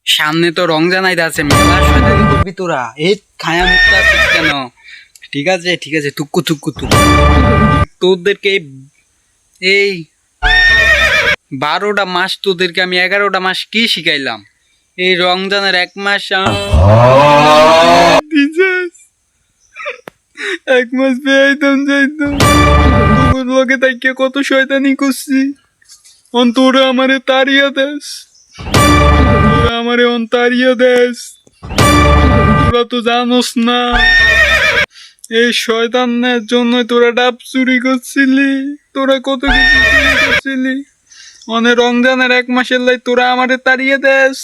সামনে তো রমজান আইতে আছে, মেলা শয়তানি করবি তোরা। এই খায়া মুক্তা আছিস কেন? ঠিক আছে ঠিক আছে, তুক্কু তুক্কু তুক্কু। তোদেরকে এই 12টা মাস, তোদেরকে আমি 11টা মাস কি শিখাইলাম? এই রমজানের 1 মাস দিছাস। 1 মাস বেয়াইতাম যাইতাম, তোর লগে তাইকে কত শয়তানি করছি। তোরা আমারে তাড়িয়া দেস, তোরা আমারে তাড়িয়া দেস। তোরা তো জানোস না, এই শয়তানের জন্য তোরা ডাব চুরি করছিলি, তোরা কত কিছু চুরি করছিলি। রমজানের 1 মাসের লাই তোরা আমারে তাড়িয়ে দেস।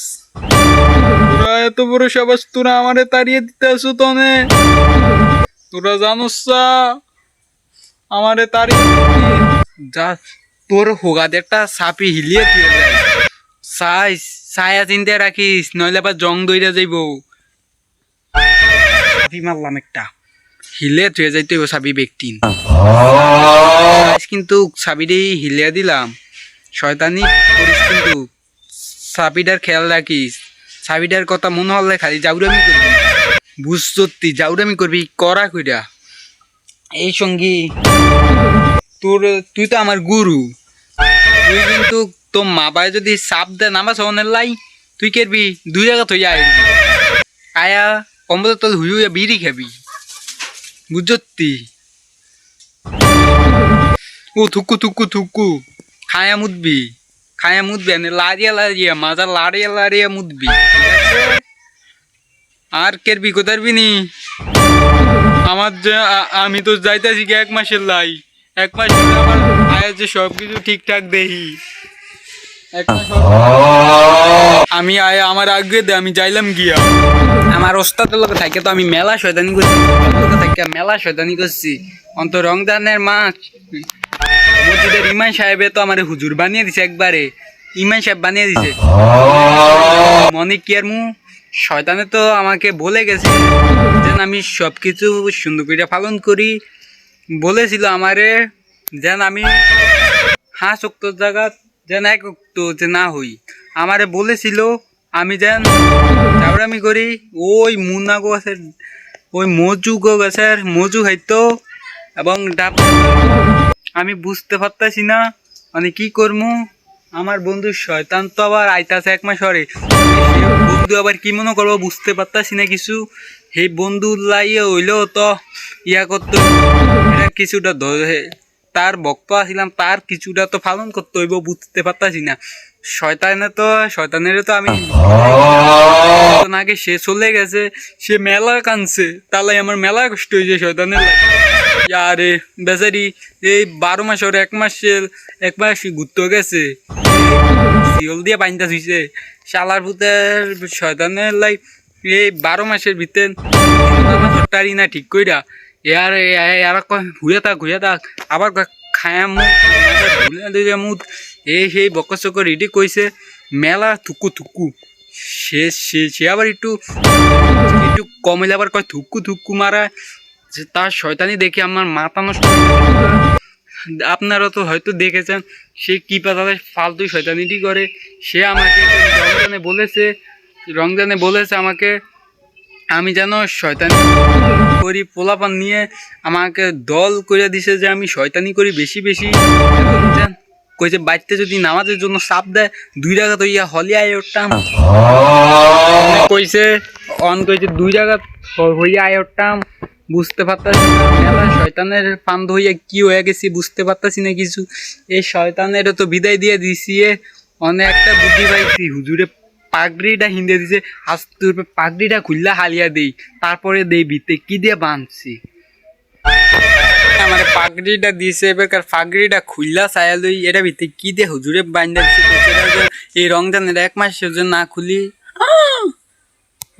তোরা এত বড় সাবাস, তোরা আমারে তাড়িয়ে দিতে আসো তনে। তোরা জানোস না আমারে তাড়িয়ে যা। তোর হোগাতে একটা সাপি হিলিয়ে দিয়ে যায়, ছায়া চিন্তা রাখিস, নইলে আবার জং দইরা যাইব। সাপি মারলাম একটা, হিলে থুয়ে যাইতে সাবি ব্যক্তি কিন্তু সাবিটাই হিলিয়া দিলাম। শয়তানি করিস কিন্তু, সাবিটার খেয়াল রাখিস। সাবিটার কথা মনে হলে খালি জাউরামি করবি, বুঝতি জাউরামি করবি করা কইরা। এই সঙ্গী তুই তো আমার গুরু, তুই কিন্তু তোর মা বাই যদি সাপ দেয় নামাজ হনের লাই, তুই কেরবি 2 জায়গা থই আয়া কম্বল তোর হুইয়া বিড়ি খাবি, বুঝতি? ও থুকু থুকু থুকু খায়া মুদবি, খায়া মুদবি, লাড়িয়া লাড়িয়া মাজা লাড়িয়া লাড়িয়া মুদবি, আর কেরবি কোথারবি নি। আমার যে আমি তো যাইতেছি 1 মাসের লাই, 1 মাস আমার আয়া যে সবকিছু ঠিকঠাক দেখি। আমি আয়া আমার আগে দে, আমি যাইলাম গিয়া আমার ওস্তাদের লোক থাকে তো আমি মেলা শয়তানি করছি, মেলা শয়তানি করছি। রমজানের মাস মসজিদের ইমাম সাহেবে তো আমার হুজুর বানিয়ে দিছে, একবারে ইমাম সাহেব বানিয়ে দিছে। মনে কি আর শয়তানে তো আমাকে বলে গেছে যেন আমি সবকিছু সুন্দর করে পালন করি। বলেছিল আমারে যেন আমি 5 ওয়াক্তের জায়গা যেন 1 ওয়াক্ত যে না হই। আমারে বলেছিল আমি যেন চাউরামি করি, ওই মুন্না গাছের ওই মজু গাছের মজু খাইতো এবং ডাব। আমি বুঝতে পারতাছি না কি করবো। আমার বন্ধু শয়তান তো আবার আইতাছে 1 মাস পরে, বন্ধু আবার কি মনে করবো বুঝতে পারতাছি না কিছু। সেই বন্ধু লাইয়ে হইলেও তো ইয়া করতো, কিছুটা তার ভক্ত আসিলাম, তার কিছুটা তো পালন করতে হইব, বুঝতে পারতাছি না। শয়তানের তো আমি আগে সে চলে গেছে, সে মেলা কানছে, তাহলে আমার মেলা কষ্ট হয়েছে শয়তানের লাগে। আরে বেচারি এই 12 মাস ওর 1 মাস ঘুরতে গেছে, শিওল দিয়ে পাইনটা ধুইছে শালার ভূতের শয়তানের লাই। এই 12 মাসের ভিতরে টারি না ঠিক কইরা এরা ঘুরে থাক আবার খায়া মুখ এই সেই বকচক রেডি কইছে মেলা থুকু থুকু। সে আবার একটু কমলে আবার কয় থুকু থুকু মারা, যে তার শয়তানি দেখে আমার মাথা নষ্ট। আপনারা তো হয়তো দেখেছেন সে কি পাতালে ফালতু শয়তানিটি করে। সে আমাকে রমজানে বলেছে আমাকে আমি যেন শয়তানি করি, পোলাপান নিয়ে আমাকে দল করে দিছে যে আমি শয়তানি করি বেশি বেশি। কইছে বাড়িতে যদি নামাজের জন্য চাপ দেয় 2 জায়গা তো ইয়া হলি আয় উঠতাম, কইছে 2 জায়গা হইয়া আয় উঠতাম। বুঝতে পারতাছি না মেলা শয়তানের ফান্দ হইয়া কি হয়ে গেছি, বুঝতে পারতাছি না কিছু। এই শয়তানের তো বিদায় দিয়ে দিছি, অনেক একটা বুদ্ধি পাইছি। হুজুরে পাগড়িটা হিন্দে দিছে, আজ তোর পাগড়িটা খুললা হালিয়া দেই, তারপরে দেই ভিতে কি দিয়ে বাঁধছি। আমার পাগড়িটা দিছে, এবার পাগড়িটা খুললা চায়া লই, এটা ভিতে কি দিয়ে হুজুরে বাঁধা দিছে। এই রমজানের 1 মাস না খুলি,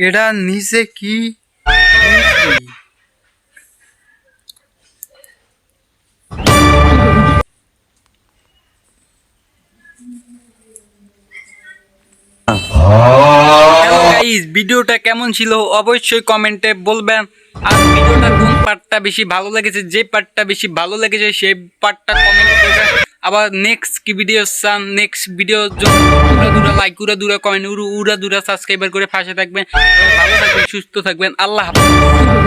এটা নিচে কি ভিডিওটা কেমন ছিল অবশ্যই কমেন্টে বলবেন। আর ভিডিওটা কোন পার্টটা বেশি ভালো লেগেছে, যে পার্টটা বেশি ভালো লেগেছে সেই পার্টটা কমেন্ট করবেন। আবার নেক্সট কি ভিডিও চান, নেক্সট ভিডিও উড়া লাইক উড়া কমেন্ট উড়া সাবস্ক্রাইবার করে পাশে থাকবেন। ভালো থাকবেন, সুস্থ থাকবেন, আল্লাহ হাফেজ।